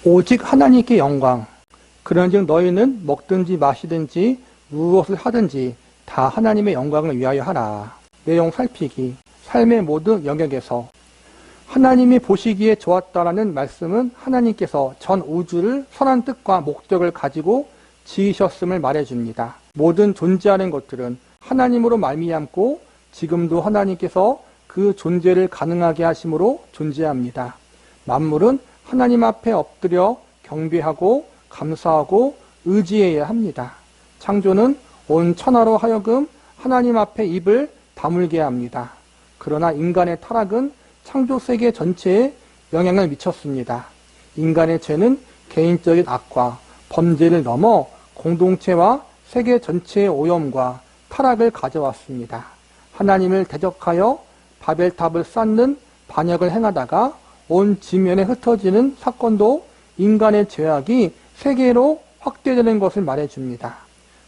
오직 하나님께 영광. 그런즉 너희는 먹든지 마시든지 무엇을 하든지 다 하나님의 영광을 위하여 하라. 내용 살피기. 삶의 모든 영역에서 하나님이 보시기에 좋았다라는 말씀은 하나님께서 전 우주를 선한 뜻과 목적을 가지고 지으셨음을 말해줍니다. 모든 존재하는 것들은 하나님으로 말미암고 지금도 하나님께서 그 존재를 가능하게 하심으로 존재합니다. 만물은 하나님 앞에 엎드려 경배하고 감사하고 의지해야 합니다. 창조는 온 천하로 하여금 하나님 앞에 입을 다물게 합니다. 그러나 인간의 타락은 창조 세계 전체에 영향을 미쳤습니다. 인간의 죄는 개인적인 악과 범죄를 넘어 공동체와 세계 전체의 오염과 타락을 가져왔습니다. 하나님을 대적하여 바벨탑을 쌓는 반역을 행하다가 온 지면에 흩어지는 사건도 인간의 죄악이 세계로 확대되는 것을 말해줍니다.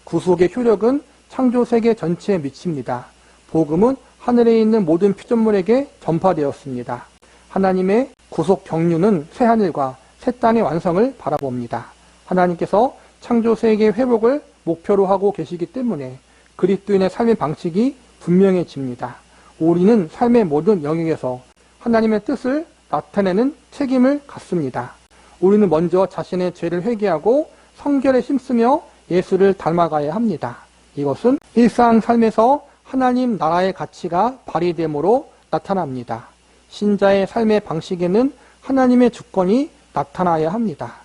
구속의 효력은 창조 세계 전체에 미칩니다. 복음은 하늘에 있는 모든 피조물에게 전파되었습니다. 하나님의 구속 경륜은 새하늘과 새 땅의 완성을 바라봅니다. 하나님께서 창조 세계의 회복을 목표로 하고 계시기 때문에 그리스도인의 삶의 방식이 분명해집니다. 우리는 삶의 모든 영역에서 하나님의 뜻을 나타내는 책임을 갖습니다. 우리는 먼저 자신의 죄를 회개하고 성결에 힘쓰며 예수를 닮아가야 합니다. 이것은 일상 삶에서 하나님 나라의 가치가 발휘됨으로 나타납니다. 신자의 삶의 방식에는 하나님의 주권이 나타나야 합니다.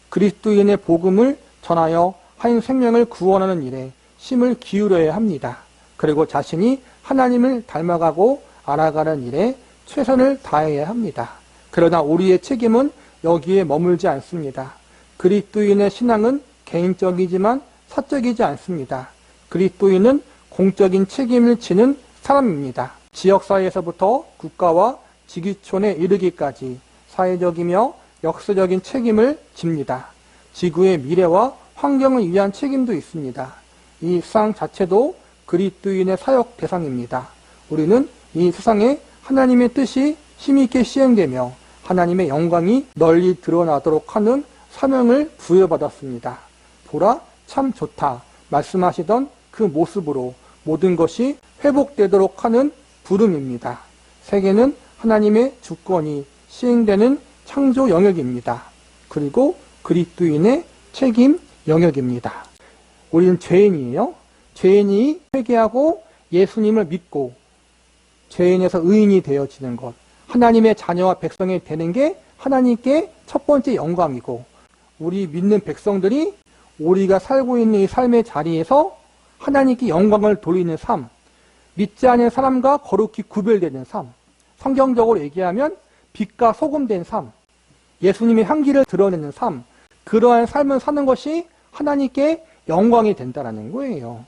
그리스도인의 복음을 전하여 한 생명을 구원하는 일에 힘을 기울여야 합니다. 그리고 자신이 하나님을 닮아가고 알아가는 일에 최선을 다해야 합니다. 그러나 우리의 책임은 여기에 머물지 않습니다. 그리스도인의 신앙은 개인적이지만 사적이지 않습니다. 그리스도인은 공적인 책임을 지는 사람입니다. 지역사회에서부터 국가와 지구촌에 이르기까지 사회적이며 역사적인 책임을 집니다. 지구의 미래와 환경을 위한 책임도 있습니다. 이 세상 자체도 그리스도인의 사역 대상입니다. 우리는 이 세상에 하나님의 뜻이 힘있게 시행되며 하나님의 영광이 널리 드러나도록 하는 사명을 부여받았습니다. 보라 참 좋다 말씀하시던 그 모습으로 모든 것이 회복되도록 하는 부름입니다. 세계는 하나님의 주권이 시행되는 창조 영역입니다. 그리고 그리스도인의 책임 영역입니다. 우리는 죄인이에요. 죄인이 회개하고 예수님을 믿고 죄인에서 의인이 되어지는 것, 하나님의 자녀와 백성이 되는 게 하나님께 첫 번째 영광이고, 우리 믿는 백성들이 우리가 살고 있는 이 삶의 자리에서 하나님께 영광을 돌리는 삶, 믿지 않는 사람과 거룩히 구별되는 삶, 성경적으로 얘기하면 빛과 소금 된 삶, 예수님의 향기를 드러내는 삶, 그러한 삶을 사는 것이 하나님께 영광이 된다는 거예요.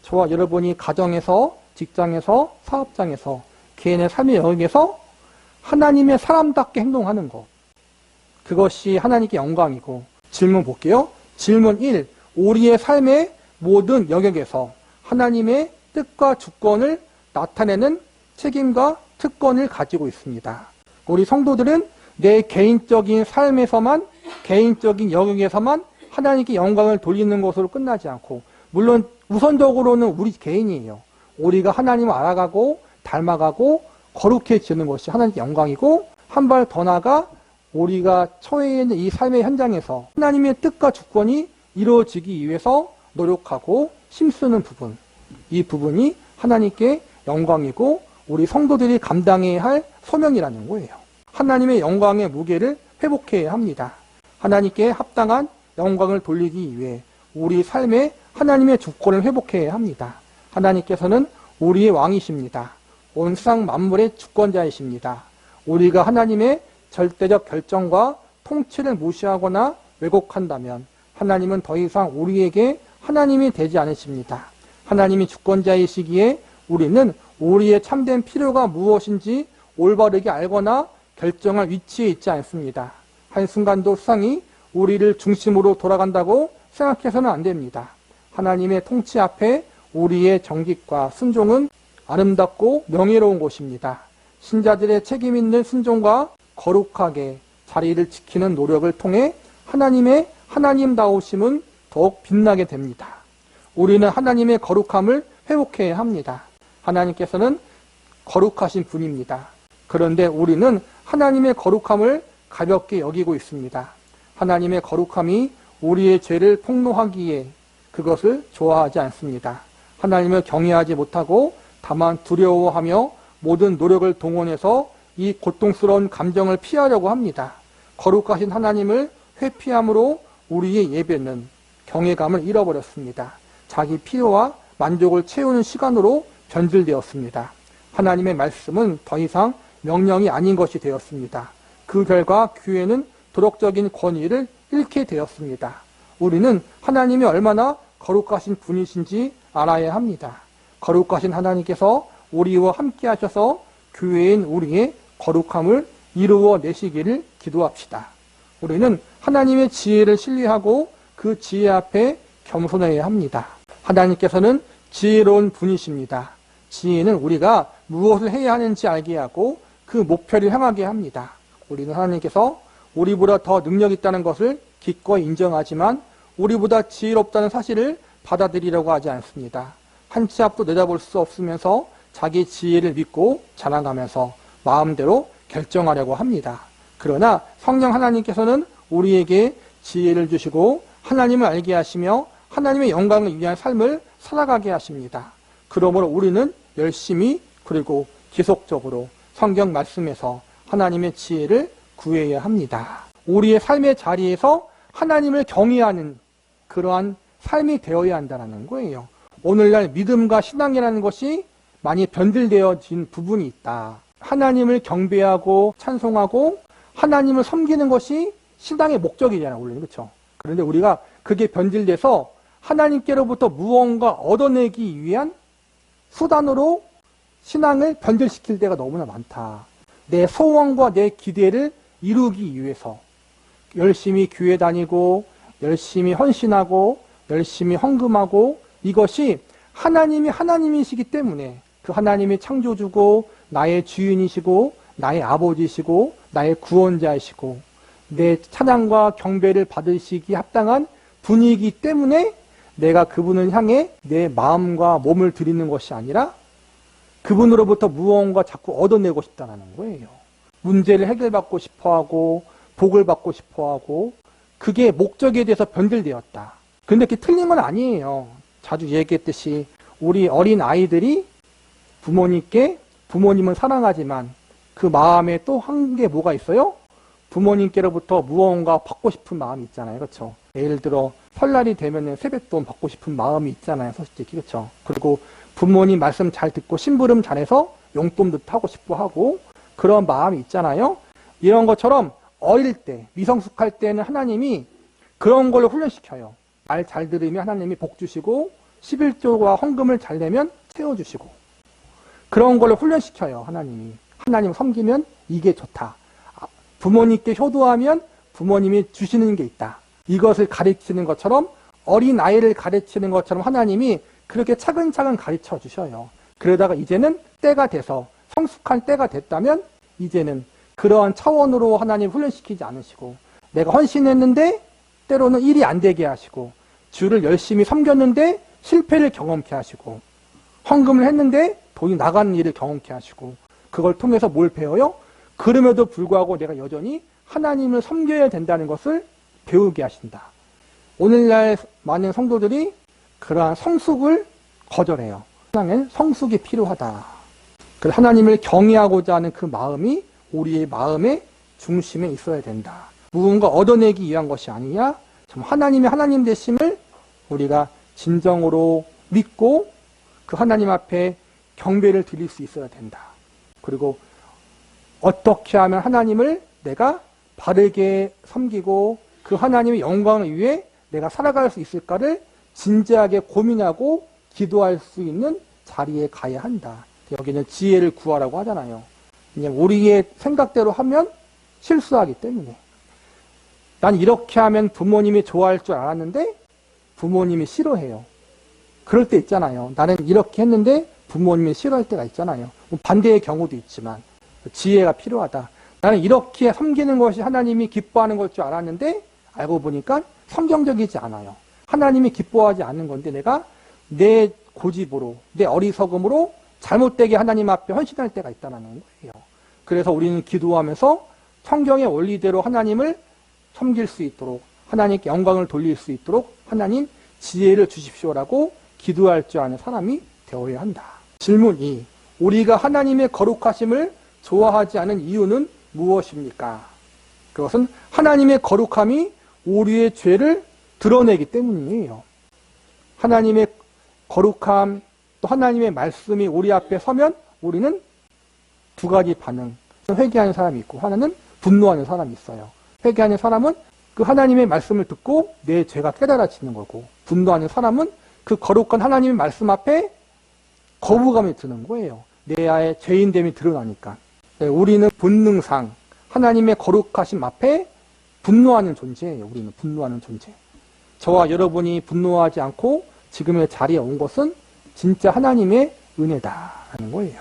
저와 여러분이 가정에서, 직장에서, 사업장에서, 개인의 삶의 영역에서 하나님의 사람답게 행동하는 것, 그것이 하나님께 영광이고. 질문 볼게요. 질문 1. 우리의 삶의 모든 영역에서 하나님의 뜻과 주권을 나타내는 책임과 특권을 가지고 있습니다. 우리 성도들은 내 개인적인 삶에서만, 개인적인 영역에서만 하나님께 영광을 돌리는 것으로 끝나지 않고, 물론 우선적으로는 우리 개인이에요. 우리가 하나님을 알아가고 닮아가고 거룩해지는 것이 하나님께 영광이고, 한 발 더 나아가 우리가 처해 있는 이 삶의 현장에서 하나님의 뜻과 주권이 이루어지기 위해서 노력하고 힘쓰는 부분, 이 부분이 하나님께 영광이고 우리 성도들이 감당해야 할 소명이라는 거예요. 하나님의 영광의 무게를 회복해야 합니다. 하나님께 합당한 영광을 돌리기 위해 우리 삶에 하나님의 주권을 회복해야 합니다. 하나님께서는 우리의 왕이십니다. 온 세상 만물의 주권자이십니다. 우리가 하나님의 절대적 결정과 통치를 무시하거나 왜곡한다면 하나님은 더 이상 우리에게 하나님이 되지 않으십니다. 하나님이 주권자이시기에 우리는 우리의 참된 필요가 무엇인지 올바르게 알거나 결정할 위치에 있지 않습니다. 한순간도 세상이 우리를 중심으로 돌아간다고 생각해서는 안 됩니다. 하나님의 통치 앞에 우리의 정직과 순종은 아름답고 명예로운 것입니다. 신자들의 책임 있는 순종과 거룩하게 자리를 지키는 노력을 통해 하나님의 하나님다우심은 더욱 빛나게 됩니다. 우리는 하나님의 거룩함을 회복해야 합니다. 하나님께서는 거룩하신 분입니다. 그런데 우리는 하나님의 거룩함을 가볍게 여기고 있습니다. 하나님의 거룩함이 우리의 죄를 폭로하기에 그것을 좋아하지 않습니다. 하나님을 경외하지 못하고 다만 두려워하며 모든 노력을 동원해서 이 고통스러운 감정을 피하려고 합니다. 거룩하신 하나님을 회피함으로 우리의 예배는 경외감을 잃어버렸습니다. 자기 필요와 만족을 채우는 시간으로 변질되었습니다. 하나님의 말씀은 더 이상 명령이 아닌 것이 되었습니다. 그 결과 교회는 도덕적인 권위를 잃게 되었습니다. 우리는 하나님이 얼마나 거룩하신 분이신지 알아야 합니다. 거룩하신 하나님께서 우리와 함께 하셔서 교회인 우리의 거룩함을 이루어내시기를 기도합시다. 우리는 하나님의 지혜를 신뢰하고 그 지혜 앞에 겸손해야 합니다. 하나님께서는 지혜로운 분이십니다. 지혜는 우리가 무엇을 해야 하는지 알게 하고 그 목표를 향하게 합니다. 우리는 하나님께서 우리보다 더 능력 있다는 것을 기꺼이 인정하지만 우리보다 지혜롭다는 사실을 받아들이려고 하지 않습니다. 한 치 앞도 내다볼 수 없으면서 자기 지혜를 믿고 자랑하면서 마음대로 결정하려고 합니다. 그러나 성령 하나님께서는 우리에게 지혜를 주시고 하나님을 알게 하시며 하나님의 영광을 위한 삶을 살아가게 하십니다. 그러므로 우리는 열심히 그리고 지속적으로 성경 말씀에서 하나님의 지혜를 구해야 합니다. 우리의 삶의 자리에서 하나님을 경외하는 그러한 삶이 되어야 한다는 거예요. 오늘날 믿음과 신앙이라는 것이 많이 변질되어진 부분이 있다. 하나님을 경배하고 찬송하고 하나님을 섬기는 것이 신앙의 목적이잖아요, 원래. 그렇죠? 그런데 우리가 그게 변질돼서 하나님께로부터 무언가 얻어내기 위한 수단으로 신앙을 변질시킬 때가 너무나 많다. 내 소원과 내 기대를 이루기 위해서 열심히 교회 다니고 열심히 헌신하고 열심히 헌금하고 이것이 하나님이 하나님이시기 때문에 그 하나님이 창조주고 나의 주인이시고 나의 아버지시고 나의 구원자이시고 내 찬양과 경배를 받으시기 합당한 분이기 때문에 내가 그분을 향해 내 마음과 몸을 드리는 것이 아니라 그분으로부터 무언가 자꾸 얻어내고 싶다는 거예요. 문제를 해결받고 싶어하고 복을 받고 싶어하고 그게 목적에 대해서 변질되었다. 근데 그게 틀린 건 아니에요. 자주 얘기했듯이 우리 어린 아이들이 부모님께 부모님은 사랑하지만 그 마음에 또 한 게 뭐가 있어요? 부모님께로부터 무언가 받고 싶은 마음이 있잖아요. 그렇죠? 예를 들어 설날이 되면 세뱃돈 받고 싶은 마음이 있잖아요. 솔직히. 그렇죠? 그리고 부모님 말씀 잘 듣고 심부름 잘해서 용돈도 타고 싶어 하고 그런 마음이 있잖아요. 이런 것처럼 어릴 때 미성숙할 때는 하나님이 그런 걸로 훈련시켜요. 말 잘 들으면 하나님이 복 주시고 11조와 헌금을 잘 내면 채워주시고 그런 걸로 훈련시켜요. 하나님이. 하나님 섬기면 이게 좋다. 부모님께 효도하면 부모님이 주시는 게 있다. 이것을 가르치는 것처럼 어린 아이를 가르치는 것처럼 하나님이 그렇게 차근차근 가르쳐 주셔요. 그러다가 이제는 때가 돼서 성숙한 때가 됐다면 이제는 그러한 차원으로 하나님 훈련시키지 않으시고 내가 헌신했는데 때로는 일이 안 되게 하시고 주를 열심히 섬겼는데 실패를 경험케 하시고 헌금을 했는데 돈이 나가는 일을 경험케 하시고 그걸 통해서 뭘 배워요? 그럼에도 불구하고 내가 여전히 하나님을 섬겨야 된다는 것을 배우게 하신다. 오늘날 많은 성도들이 그러한 성숙을 거절해요. 신앙엔 성숙이 필요하다. 그래서 하나님을 경외하고자 하는 그 마음이 우리의 마음의 중심에 있어야 된다. 무언가 얻어내기 위한 것이 아니냐? 하나님의 하나님 되심을 우리가 진정으로 믿고 그 하나님 앞에 경배를 드릴 수 있어야 된다. 그리고 어떻게 하면 하나님을 내가 바르게 섬기고 그 하나님의 영광을 위해 내가 살아갈 수 있을까를 진지하게 고민하고 기도할 수 있는 자리에 가야 한다. 여기는 지혜를 구하라고 하잖아요. 그냥 우리의 생각대로 하면 실수하기 때문에. 난 이렇게 하면 부모님이 좋아할 줄 알았는데 부모님이 싫어해요. 그럴 때 있잖아요. 나는 이렇게 했는데 부모님이 싫어할 때가 있잖아요. 반대의 경우도 있지만 지혜가 필요하다. 나는 이렇게 섬기는 것이 하나님이 기뻐하는 걸 줄 알았는데 알고 보니까 성경적이지 않아요. 하나님이 기뻐하지 않는 건데 내가 내 고집으로, 내 어리석음으로 잘못되게 하나님 앞에 헌신할 때가 있다는 거예요. 그래서 우리는 기도하면서 성경의 원리대로 하나님을 섬길 수 있도록, 하나님께 영광을 돌릴 수 있도록 하나님 지혜를 주십시오라고 기도할 줄 아는 사람이 되어야 한다. 질문 2. 우리가 하나님의 거룩하심을 좋아하지 않은 이유는 무엇입니까? 그것은 하나님의 거룩함이 우리의 죄를 드러내기 때문이에요. 하나님의 거룩함, 또 하나님의 말씀이 우리 앞에 서면 우리는 두 가지 반응. 회개하는 사람이 있고 하나는 분노하는 사람이 있어요. 회개하는 사람은 그 하나님의 말씀을 듣고 내 죄가 깨달아지는 거고, 분노하는 사람은 그 거룩한 하나님의 말씀 앞에 거부감이 드는 거예요. 내 아의 죄인됨이 드러나니까. 우리는 본능상 하나님의 거룩하심 앞에 분노하는 존재예요. 우리는 분노하는 존재. 저와 여러분이 분노하지 않고 지금의 자리에 온 것은 진짜 하나님의 은혜다라는 거예요.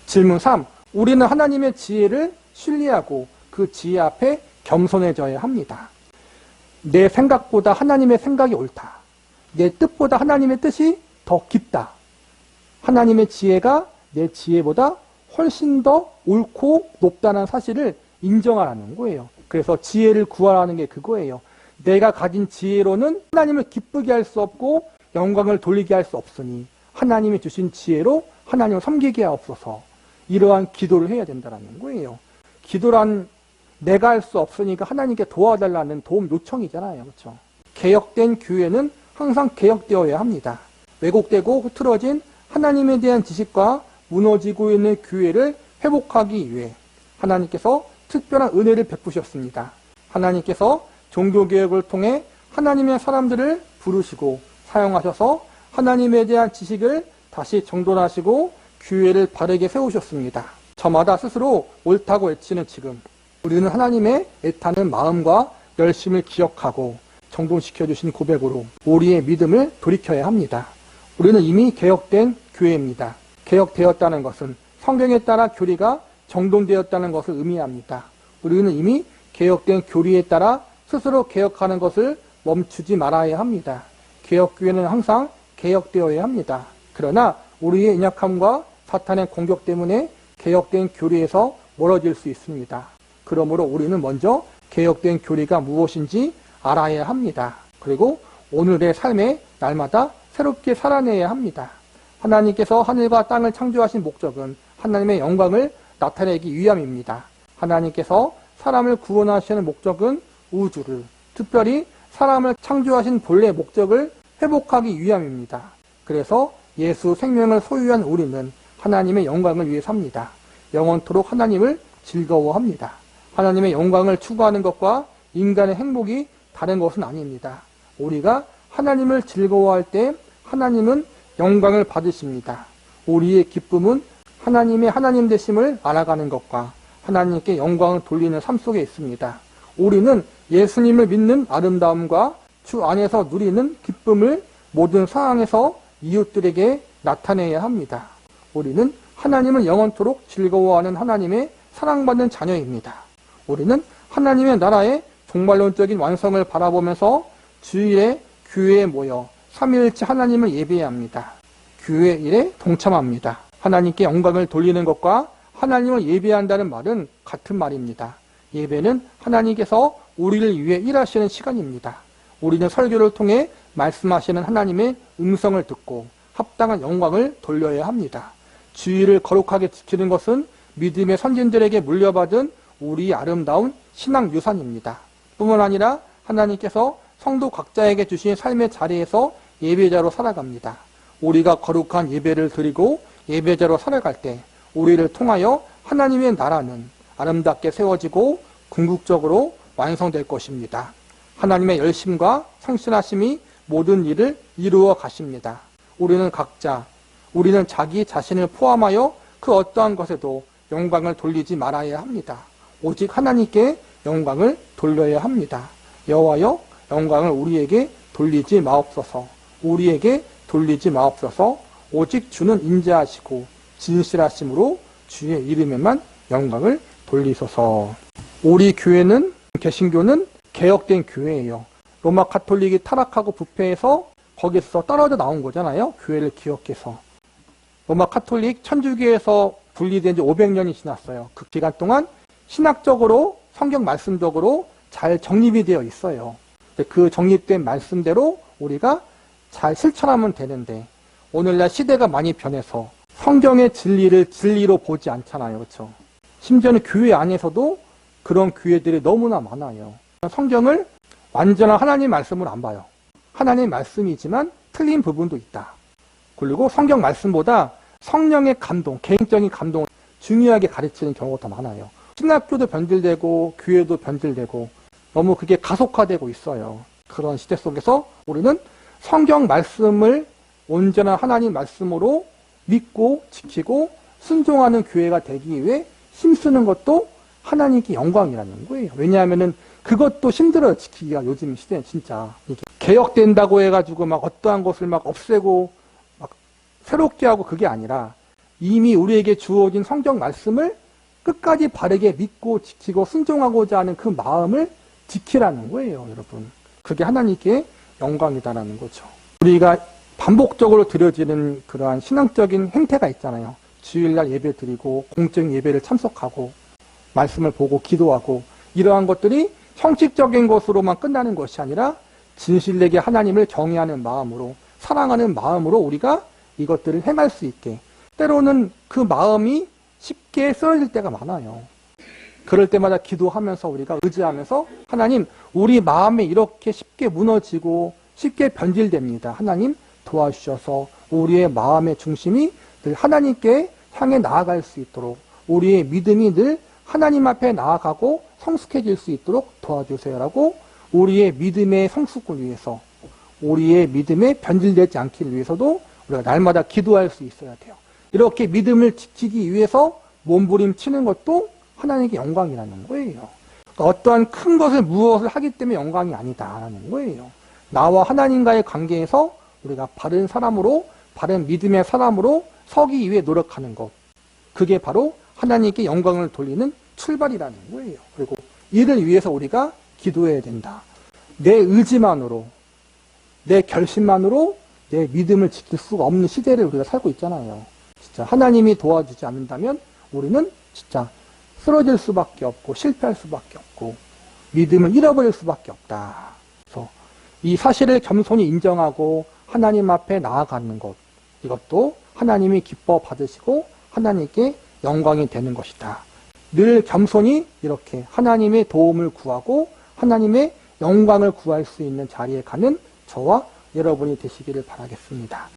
질문 3. 우리는 하나님의 지혜를 신뢰하고 그 지혜 앞에 겸손해져야 합니다. 내 생각보다 하나님의 생각이 옳다. 내 뜻보다 하나님의 뜻이 더 깊다. 하나님의 지혜가 내 지혜보다 훨씬 더 옳고 높다는 사실을 인정하라는 거예요. 그래서 지혜를 구하라는 게 그거예요. 내가 가진 지혜로는 하나님을 기쁘게 할 수 없고 영광을 돌리게 할 수 없으니 하나님이 주신 지혜로 하나님을 섬기게 하옵소서. 이러한 기도를 해야 된다는 거예요. 기도란 내가 할 수 없으니까 하나님께 도와달라는 도움 요청이잖아요. 그렇죠? 개혁된 교회는 항상 개혁되어야 합니다. 왜곡되고 흐트러진 하나님에 대한 지식과 무너지고 있는 교회를 회복하기 위해 하나님께서 특별한 은혜를 베푸셨습니다. 하나님께서 종교개혁을 통해 하나님의 사람들을 부르시고 사용하셔서 하나님에 대한 지식을 다시 정돈하시고 교회를 바르게 세우셨습니다. 저마다 스스로 옳다고 외치는 지금 우리는 하나님의 애타는 마음과 열심을 기억하고 정돈시켜주신 고백으로 우리의 믿음을 돌이켜야 합니다. 우리는 이미 개혁된 교회입니다. 개혁되었다는 것은 성경에 따라 교리가 정돈되었다는 것을 의미합니다. 우리는 이미 개혁된 교리에 따라 스스로 개혁하는 것을 멈추지 말아야 합니다. 개혁교회는 항상 개혁되어야 합니다. 그러나 우리의 연약함과 사탄의 공격 때문에 개혁된 교리에서 멀어질 수 있습니다. 그러므로 우리는 먼저 개혁된 교리가 무엇인지 알아야 합니다. 그리고 오늘의 삶에 날마다 새롭게 살아내야 합니다. 하나님께서 하늘과 땅을 창조하신 목적은 하나님의 영광을 나타내기 위함입니다. 하나님께서 사람을 구원하시는 목적은 우주를, 특별히 사람을 창조하신 본래 목적을 회복하기 위함입니다. 그래서 예수 생명을 소유한 우리는 하나님의 영광을 위해 삽니다. 영원토록 하나님을 즐거워합니다. 하나님의 영광을 추구하는 것과 인간의 행복이 다른 것은 아닙니다. 우리가 하나님을 즐거워할 때 하나님은 영광을 받으십니다. 우리의 기쁨은 하나님의 하나님 되심을 알아가는 것과 하나님께 영광을 돌리는 삶 속에 있습니다. 우리는 예수님을 믿는 아름다움과 주 안에서 누리는 기쁨을 모든 상황에서 이웃들에게 나타내야 합니다. 우리는 하나님을 영원토록 즐거워하는 하나님의 사랑받는 자녀입니다. 우리는 하나님의 나라의 종말론적인 완성을 바라보면서 주일에 교회에 모여 삼위일체 하나님을 예배해야 합니다. 교회 일에 동참합니다. 하나님께 영광을 돌리는 것과 하나님을 예배한다는 말은 같은 말입니다. 예배는 하나님께서 우리를 위해 일하시는 시간입니다. 우리는 설교를 통해 말씀하시는 하나님의 음성을 듣고 합당한 영광을 돌려야 합니다. 주일을 거룩하게 지키는 것은 믿음의 선진들에게 물려받은 우리 아름다운 신앙 유산입니다. 뿐만 아니라 하나님께서 성도 각자에게 주신 삶의 자리에서 예배자로 살아갑니다. 우리가 거룩한 예배를 드리고 예배자로 살아갈 때 우리를 통하여 하나님의 나라는 아름답게 세워지고 궁극적으로 완성될 것입니다. 하나님의 열심과 성실하심이 모든 일을 이루어 가십니다. 우리는 자기 자신을 포함하여 그 어떠한 것에도 영광을 돌리지 말아야 합니다. 오직 하나님께 영광을 돌려야 합니다. 여호와여 영광을 우리에게 돌리지 마옵소서. 우리에게 돌리지 마옵소서. 오직 주는 인자하시고 진실하심으로 주의 이름에만 영광을 돌리소서. 우리 교회는, 개신교는 개혁된 교회예요. 로마 가톨릭이 타락하고 부패해서 거기서 떨어져 나온 거잖아요. 교회를 기억해서. 로마 가톨릭 천주교에서 분리된 지 500년이 지났어요. 그 기간 동안 신학적으로, 성경 말씀적으로 잘 정립이 되어 있어요. 그 정립된 말씀대로 우리가 잘 실천하면 되는데, 오늘날 시대가 많이 변해서 성경의 진리를 진리로 보지 않잖아요. 그렇죠? 심지어는 교회 안에서도 그런 교회들이 너무나 많아요. 성경을 완전한 하나님 말씀으로 안 봐요. 하나님 말씀이지만 틀린 부분도 있다. 그리고 성경 말씀보다 성령의 감동, 개인적인 감동을 중요하게 가르치는 경우가 더 많아요. 신학교도 변질되고 교회도 변질되고 너무 그게 가속화되고 있어요. 그런 시대 속에서 우리는 성경 말씀을 온전한 하나님 말씀으로 믿고 지키고 순종하는 교회가 되기 위해 힘쓰는 것도 하나님께 영광이라는 거예요. 왜냐하면은 그것도 힘들어요. 지키기가 요즘 시대는 진짜. 이게 개혁된다고 해가지고 막 어떠한 것을 막 없애고 막 새롭게 하고 그게 아니라 이미 우리에게 주어진 성경 말씀을 끝까지 바르게 믿고 지키고 순종하고자 하는 그 마음을 지키라는 거예요, 여러분. 그게 하나님께 영광이다라는 거죠. 우리가 반복적으로 드려지는 그러한 신앙적인 행태가 있잖아요. 주일날 예배 드리고 공적인 예배를 참석하고 말씀을 보고 기도하고 이러한 것들이 형식적인 것으로만 끝나는 것이 아니라 진실되게 하나님을 경외하는 마음으로 사랑하는 마음으로 우리가 이것들을 행할 수 있게, 때로는 그 마음이 쉽게 쓰러질 때가 많아요. 그럴 때마다 기도하면서 우리가 의지하면서 하나님, 우리 마음이 이렇게 쉽게 무너지고 쉽게 변질됩니다. 하나님 도와주셔서 우리의 마음의 중심이 늘 하나님께 향해 나아갈 수 있도록, 우리의 믿음이 늘 하나님 앞에 나아가고 성숙해질 수 있도록 도와주세요라고, 우리의 믿음의 성숙을 위해서, 우리의 믿음에 변질되지 않기 위해서도 우리가 날마다 기도할 수 있어야 돼요. 이렇게 믿음을 지키기 위해서 몸부림치는 것도 하나님께 영광이라는 거예요. 그러니까 어떠한 큰 것을 무엇을 하기 때문에 영광이 아니다라는 거예요. 나와 하나님과의 관계에서 우리가 바른 사람으로, 바른 믿음의 사람으로 서기 위해 노력하는 것, 그게 바로 하나님께 영광을 돌리는 출발이라는 거예요. 그리고 이를 위해서 우리가 기도해야 된다. 내 의지만으로, 내 결심만으로 내 믿음을 지킬 수가 없는 시대를 우리가 살고 있잖아요. 진짜 하나님이 도와주지 않는다면 우리는 진짜 쓰러질 수밖에 없고 실패할 수밖에 없고 믿음을 잃어버릴 수밖에 없다. 그래서 이 사실을 겸손히 인정하고 하나님 앞에 나아가는 것, 이것도 하나님이 기뻐 받으시고 하나님께 영광이 되는 것이다. 늘 겸손히 이렇게 하나님의 도움을 구하고 하나님의 영광을 구할 수 있는 자리에 가는 저와 여러분이 되시기를 바라겠습니다.